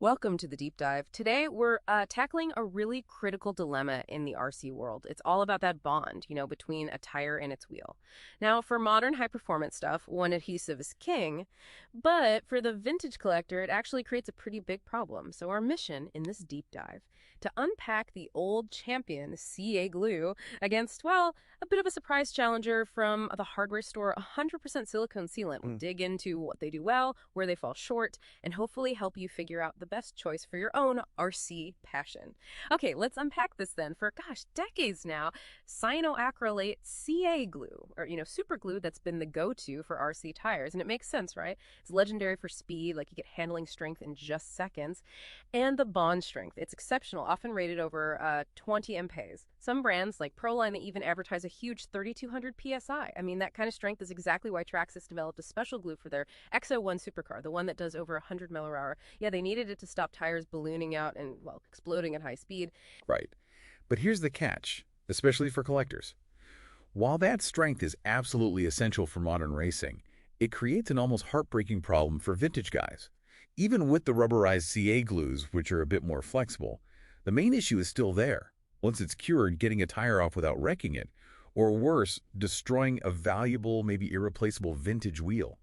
Welcome to the deep dive. Today, we're tackling a really critical dilemma in the RC world. It's all about that bond, between a tire and its wheel. Now, for modern high performance stuff, one adhesive is king, but for the vintage collector, it actually creates a pretty big problem. So, our mission in this deep dive to unpack the old champion CA glue against, well, a bit of a surprise challenger from the hardware store, 100% silicone sealant. We'll dig into what they do well, where they fall short, and hopefully help you figure out the best choice for your own RC passion. Okay, let's unpack this then. For, decades now, cyanoacrylate CA glue, or, super glue that's been the go-to for RC tires. And it makes sense, right? It's legendary for speed, like you get handling strength in just seconds, and the bond strength. It's exceptional, often rated over 20 MPas. Some brands, like Proline, they even advertise a huge 3,200 PSI. I mean, that kind of strength is exactly why Traxxas developed a special glue for their XO1 supercar, the one that does over 100 mph. Yeah, they needed it to stop tires ballooning out and, well, exploding at high speed. Right. But here's the catch, especially for collectors. While that strength is absolutely essential for modern racing, it creates an almost heartbreaking problem for vintage guys. Even with the rubberized CA glues, which are a bit more flexible, the main issue is still there. Once it's cured, getting a tire off without wrecking it, or worse, destroying a valuable, maybe irreplaceable vintage wheel.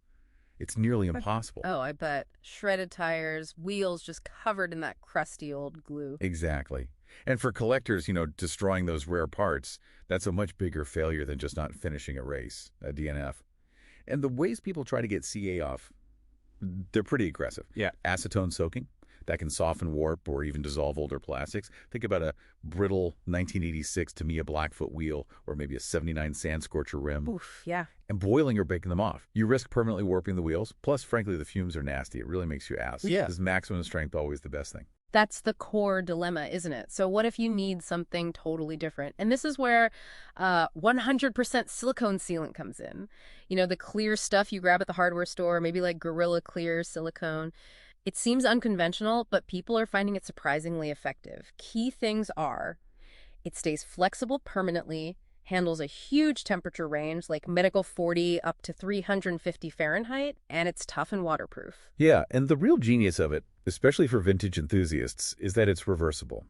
It's nearly impossible. Oh, I bet. Shredded tires, wheels just covered in that crusty old glue. Exactly. And for collectors, destroying those rare parts, that's a much bigger failure than just not finishing a race, a DNF. And the ways people try to get CA off, they're pretty aggressive. Yeah. Acetone soaking, that can soften, warp, or even dissolve older plastics. Think about a brittle 1986 Tamiya Blackfoot wheel or maybe a 79 Sand Scorcher rim. Oof, yeah. And boiling or baking them off. You risk permanently warping the wheels. Plus, frankly, the fumes are nasty. It really makes you ask. Yeah. Is maximum strength always the best thing? That's the core dilemma, isn't it? So what if you need something totally different? And this is where 100% silicone sealant comes in. The clear stuff you grab at the hardware store, maybe like Gorilla Clear silicone. It seems unconventional, but people are finding it surprisingly effective. Key things are, it stays flexible permanently, handles a huge temperature range, like medical 40 up to 350 Fahrenheit, and it's tough and waterproof. Yeah, and the real genius of it, especially for vintage enthusiasts, is that it's reversible.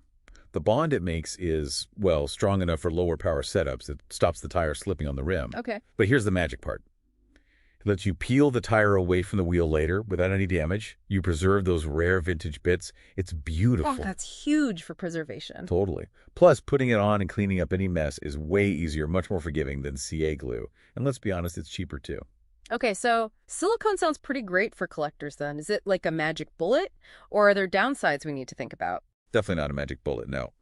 The bond it makes is, well, strong enough for lower power setups. It stops the tire slipping on the rim. Okay. But here's the magic part. It lets you peel the tire away from the wheel later without any damage. You preserve those rare vintage bits. It's beautiful. Oh, that's huge for preservation. Totally. Plus, putting it on and cleaning up any mess is way easier, much more forgiving than CA glue. And let's be honest, it's cheaper too. Okay, so silicone sounds pretty great for collectors then. Is it like a magic bullet, or are there downsides we need to think about? Definitely not a magic bullet, no.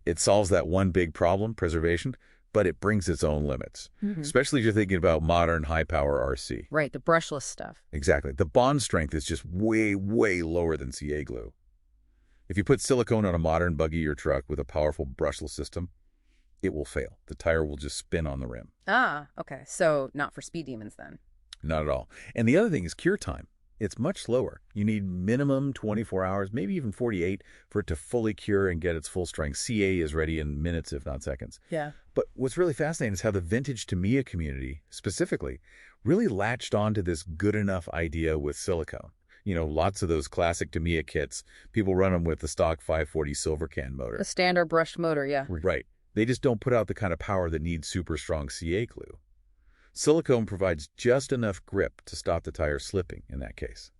It solves that one big problem, preservation, but it brings its own limits, especially if you're thinking about modern high-power RC. Right, the brushless stuff. Exactly. The bond strength is just way, way lower than CA glue. If you put silicone on a modern buggy or truck with a powerful brushless system, it will fail. The tire will just spin on the rim. Ah, okay. So not for speed demons then. Not at all. And the other thing is cure time. It's much slower. You need minimum 24 hours, maybe even 48, for it to fully cure and get its full strength. CA is ready in minutes, if not seconds. Yeah. But what's really fascinating is how the vintage Tamiya community, specifically, really latched onto this good enough idea with silicone. Lots of those classic Tamiya kits, people run them with the stock 540 silver can motor. The standard brushed motor, yeah. Right. They just don't put out the kind of power that needs super strong CA glue. Silicone provides just enough grip to stop the tire slipping in that case.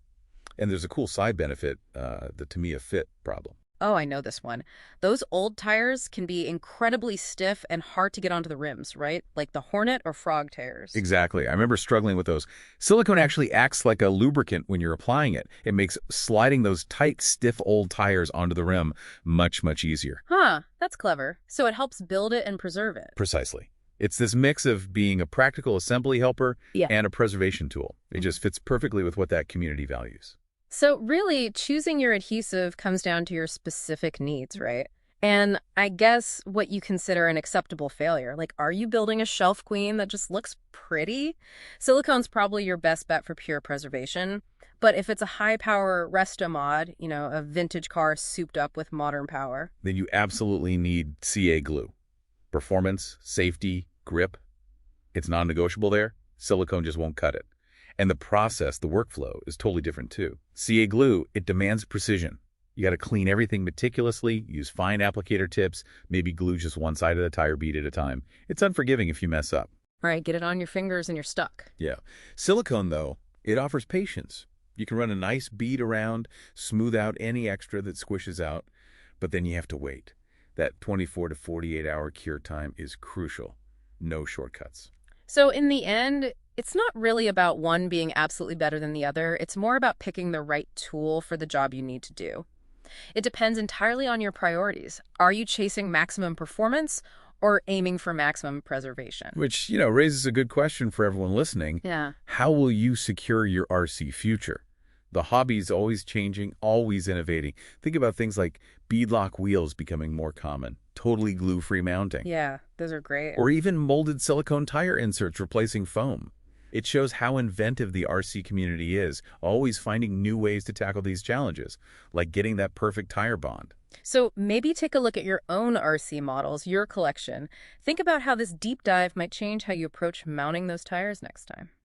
And there's a cool side benefit, the Tamiya fit problem. Oh, I know this one. Those old tires can be incredibly stiff and hard to get onto the rims, right? Like the Hornet or Frog tires. Exactly. I remember struggling with those. Silicone actually acts like a lubricant when you're applying it. It makes sliding those tight, stiff old tires onto the rim much, much easier. Huh, that's clever. So it helps build it and preserve it. Precisely. It's this mix of being a practical assembly helper and a preservation tool. It just fits perfectly with what that community values. So really, choosing your adhesive comes down to your specific needs, right? And I guess what you consider an acceptable failure. Like, are you building a shelf queen that just looks pretty? Silicone's probably your best bet for pure preservation. But if it's a high-power resto mod, a vintage car souped up with modern power, then you absolutely need CA glue. Performance, safety, grip. It's non-negotiable there. Silicone just won't cut it. And the process, the workflow, is totally different too. CA glue, it demands precision. You got to clean everything meticulously, use fine applicator tips, maybe glue just one side of the tire bead at a time. It's unforgiving if you mess up. Right, get it on your fingers and you're stuck. Yeah. Silicone, though, it offers patience. You can run a nice bead around, smooth out any extra that squishes out, but then you have to wait. That 24 to 48-hour cure time is crucial. No shortcuts. So in the end, it's not really about one being absolutely better than the other. It's more about picking the right tool for the job you need to do. It depends entirely on your priorities. Are you chasing maximum performance or aiming for maximum preservation? Which, raises a good question for everyone listening. Yeah. How will you secure your RC future? The hobby's always changing, always innovating. Think about things like beadlock wheels becoming more common, totally glue-free mounting, Yeah, those are great. or even molded silicone tire inserts replacing foam. It shows how inventive the RC community is, always finding new ways to tackle these challenges, like getting that perfect tire bond. So maybe take a look at your own RC models, your collection. Think about how this deep dive might change how you approach mounting those tires next time.